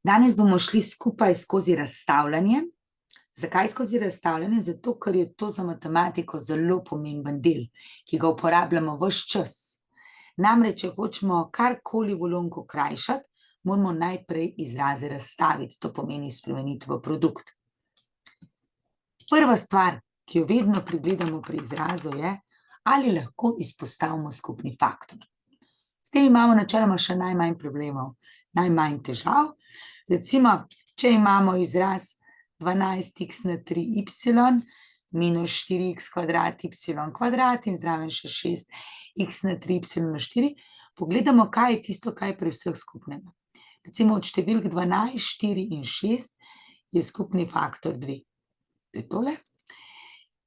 Danes bomo šli skupaj skozi razstavljanje. Zakaj skozi razstavljanje? Zato, ker je to za matematiko zelo pomemben del, ki ga uporabljamo ves čas. Namreč, če hočemo karkoli v ulomku krajšati, moramo najprej izraze razstaviti, to pomeni spremeniti v produkt. Prva stvar, ki jo vedno pregledamo pri izrazu, je, ali lahko izpostavimo skupni faktor. S tem imamo načeloma še najmanj problemov, najmanj težav. Recimo, če imamo izraz 12x na 3y minus 4x kvadrat y kvadrat in zraven še 6x na 3y na 4, pogledamo, kaj je tisto, kaj je pri vseh skupnega. Recimo, od številk 12, 4 in 6 je skupni faktor 2. To je tole.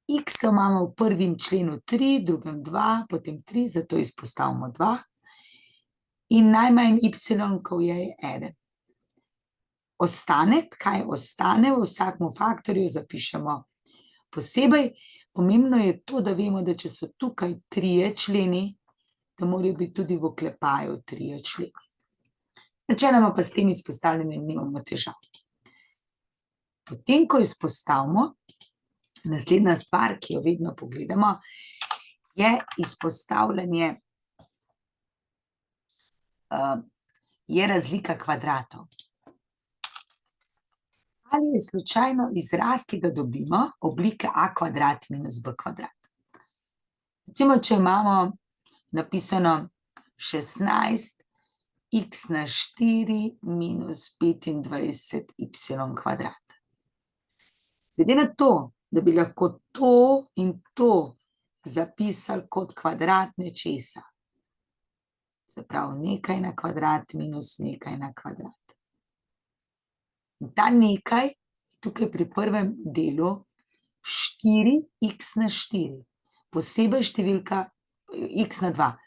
X imamo v prvem členu 3, drugem 2, potem 3, zato izpostavimo 2. In najmanj y-kov je 1. Ostanek, kaj ostane v vsakem faktorju, zapišemo posebej. Pomembno je to, da vemo, da če so tukaj 3 členi, da morajo biti tudi v oklepaju 3 členi. Načeloma pa s tem izpostavljanjem nimamo težav. Potem, ko izpostavimo, naslednja stvar, ki jo vedno pogledamo, je izpostavljanje, je razlika kvadratov. Ali je slučajno izraz, ki ga dobimo, oblike a kvadrat minus b kvadrat. Recimo, če imamo napisano 16x na 4 minus 25y kvadrat. Glede na to, da bi lahko to in to zapisali kot kvadrat nečesa, se pravi nekaj na kvadrat minus nekaj na kvadrat. In ta nekaj je tukaj pri prvem delu 4x na 4, posebej številka x na 2.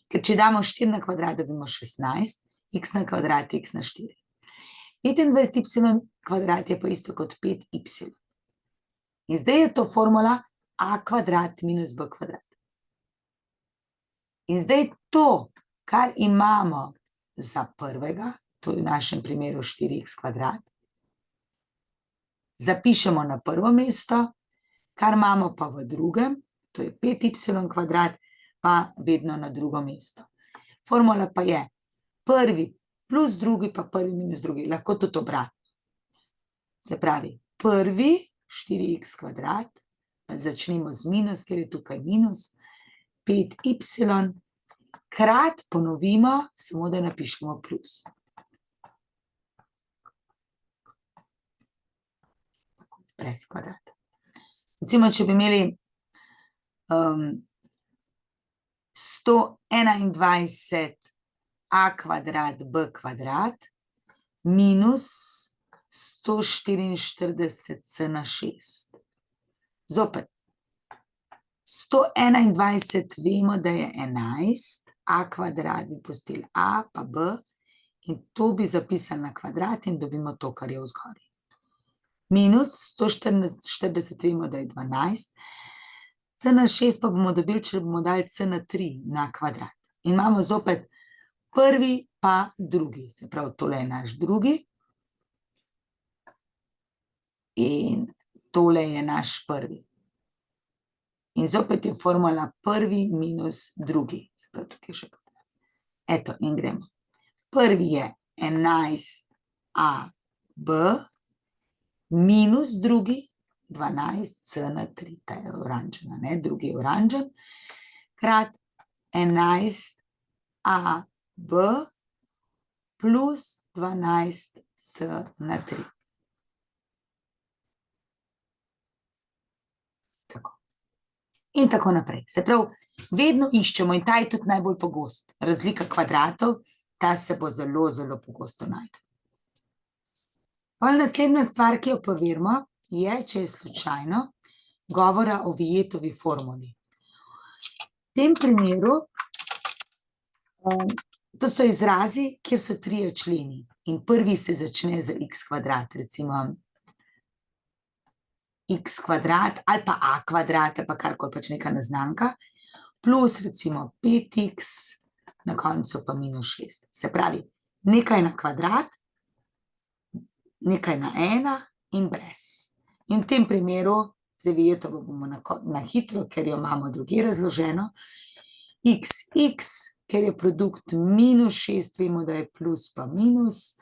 Ker če damo 4 na kvadrat, dobimo 16, x na kvadrat je x na 4. 25y kvadrat je pa isto kot 5y. In zdaj je to formula a kvadrat minus b kvadrat. In zdaj to, kar imamo za prvega, to je v našem primeru 4x kvadrat, zapišemo na prvo mesto, kar imamo pa v drugem, to je 5y kvadrat, pa vedno na drugo mesto. Formula pa je prvi plus drugi pa prvi minus drugi, lahko tudi obratno. Se pravi, prvi 4x kvadrat, pa začnemo z minus, ker je tukaj minus, 5y krat ponovimo, samo da napišemo plus. Brez kvadrata. Recimo, če bi imeli 121a kvadrat b kvadrat minus 144c na 6. Zopet, 121 vemo, da je 11, a kvadrat bi pustili a pa b in to bi zapisali na kvadrat in dobimo to, kar je vzgori. Minus 144 vemo, da je 12, c na 6 pa bomo dobili, če bomo dali c na 3 na kvadrat. In imamo zopet prvi pa drugi, se pravi, tole je naš drugi in tole je naš prvi. In zopet je formula prvi minus drugi, se pravi, tukaj še kvadrat. Eto, in gremo. Prvi je 11a b minus drugi 12c na 3, ta je oranžena, ne, drugi je oranžen, krat 11a b plus 12c na 3. Tako. In tako naprej. Se pravi, vedno iščemo, in ta je tudi najbolj pogost, razlika kvadratov, ta se bo zelo, zelo pogosto našla. Naslednja stvar, ki jo preverimo, je, če je slučajno govora o Vietovi formuli. V tem primeru, to so izrazi, kjer so 3 členi in prvi se začne z x kvadrat, recimo x kvadrat ali pa a kvadrat ali pa karkoli, pač neka neznanka, plus recimo 5x, na koncu pa minus 6. Se pravi, nekaj na kvadrat nekaj na 1 in brez. In v tem primeru, zdaj vijeto bomo na hitro, ker jo imamo drugje razloženo, x, ker je produkt -6, vemo, da je plus pa minus,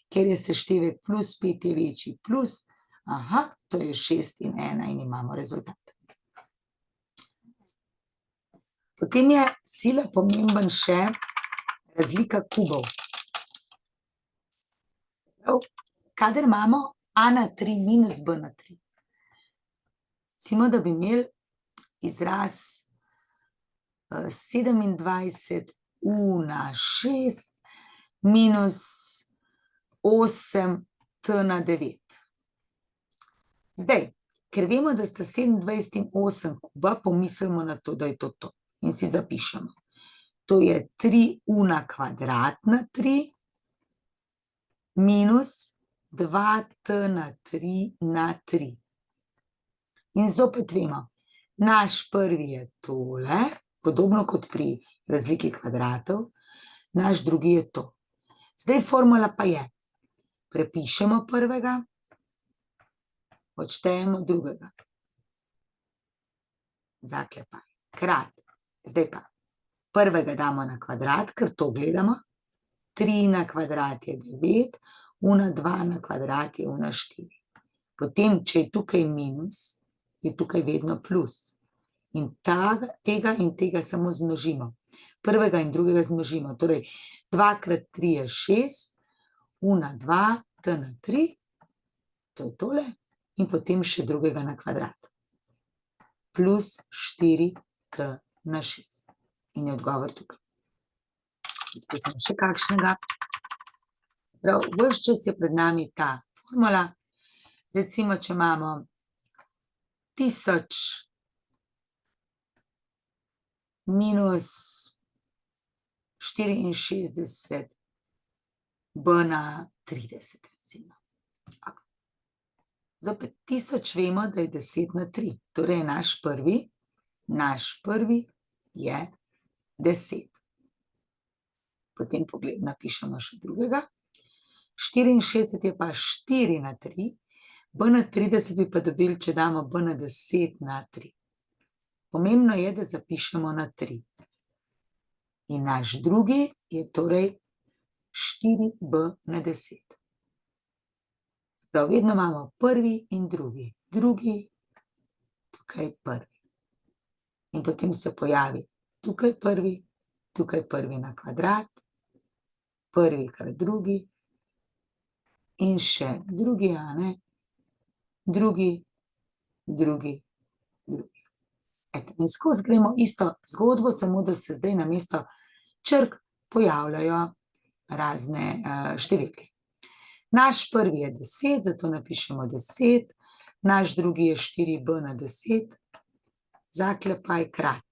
ker je seštevek +5 je večji plus, aha, to je 6 in 1 in imamo rezultat. Potem je sila pomemben še razlika kubov. Kadar imamo a na 3 minus b na 3. Recimo, da bi imeli izraz 27 u na 6 minus 8 t na 9. Zdaj, ker vemo, da sta 27 in 8 kuba, pomislimo na to, da je to to. In si zapišemo. To je 3u na kvadrat na 3 minus 2t na 3 na 3. In zopet vemo, naš prvi je tole, podobno kot pri razliki kvadratov, naš drugi je to. Zdaj formula pa je, prepišemo prvega, odštejemo drugega. Zaklepaj, krat. Zdaj pa prvega damo na kvadrat, ker to gledamo. 3 na kvadrat je 9, u na 2 na kvadrat je u na 4. Potem, če je tukaj minus, je tukaj vedno plus. In tega in tega samo zmnožimo. Prvega in drugega zmnožimo. Torej, 2 krat 3 je 6, u na 2, t na 3, to je tole, in potem še drugega na kvadrat. Plus 4t na 6. In je odgovor tukaj. Izpisamo še kakšnega. Prav, ves čas je pred nami ta formula. Recimo, če imamo 1000 minus 64 b na 30, recimo. Zopet 1000 vemo, da je 10 na 3. Torej je naš prvi je 10. Potem napišemo še drugega. 64 je pa 4 na 3, b na 30 bi pa dobili, če damo b na 10 na 3. Pomembno je, da zapišemo na 3. In naš drugi je torej 4b na 10. Prav, vedno imamo prvi in drugi. Drugi, tukaj prvi. In potem se pojavi tukaj prvi na kvadrat, prvi krat drugi, in še drugi, a ne, drugi. Eto, in skozi gremo isto zgodbo, samo da se zdaj namesto črk pojavljajo razne številke. Naš prvi je 10, zato napišemo 10, naš drugi je 4b na 10, zaklepaj krat.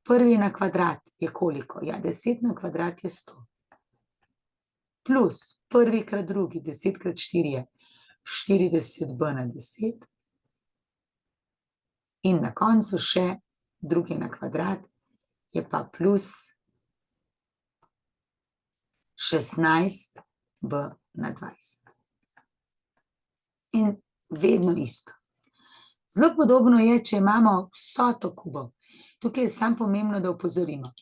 Prvi na kvadrat je koliko? Ja, 10 na kvadrat je 100. Plus prvi krat drugi, 10 krat 4 je 40b na 10. In na koncu še drugi na kvadrat je pa plus 16b na 20. In vedno isto. Zelo podobno je, če imamo vsoto kubov. Tukaj je samo pomembno, da opozorimo.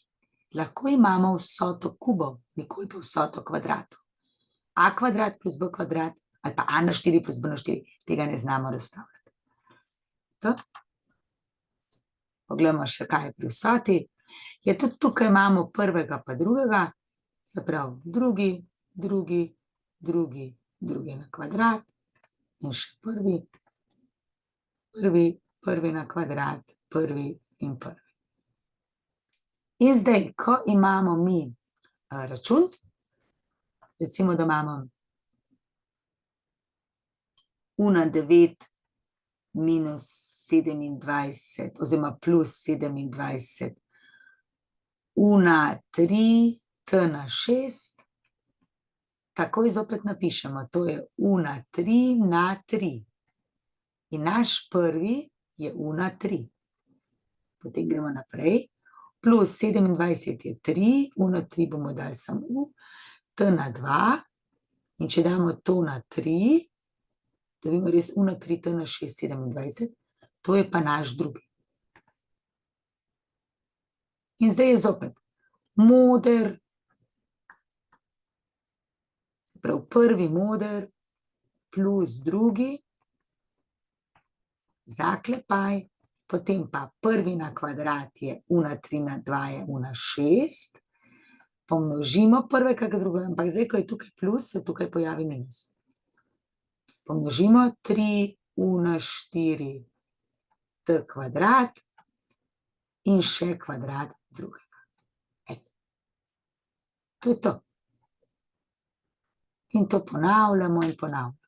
Lahko imamo vsoto kubov, nikoli pa vsoto kvadratov. A kvadrat plus b kvadrat, ali pa a na 4 plus b na 4, tega ne znamo razstavljati. To? Poglejmo še, kaj je pri vsoti. Je tudi tukaj imamo prvega pa drugega, se pravi drugi na kvadrat, in še prvi na kvadrat, prvi in prvi. In zdaj, ko imamo mi račun, recimo, da imamo u na 9 minus 27, oziroma plus 27, u na 3, t na 6, takoj zopet napišemo, to je u na 3 na 3. In naš prvi je u na 3. Potem gremo naprej. Plus 27 je 3, u na 3 bomo dali samo u, t na 2 In če damo to na 3, dobimo res una 3t na 6, 27, to je pa naš drugi. In zdaj je zopet moder, se pravi prvi moder plus drugi, zaklepaj, potem pa prvi na kvadrat je una 3 na 2 je una 6, pomnožimo prve kak drugo, ampak zdaj, ko je tukaj plus, se tukaj pojavi minus. Pomnožimo 3 una 4 t kvadrat in še kvadrat drugega. Eto. To je to. In to ponavljamo in ponavljamo.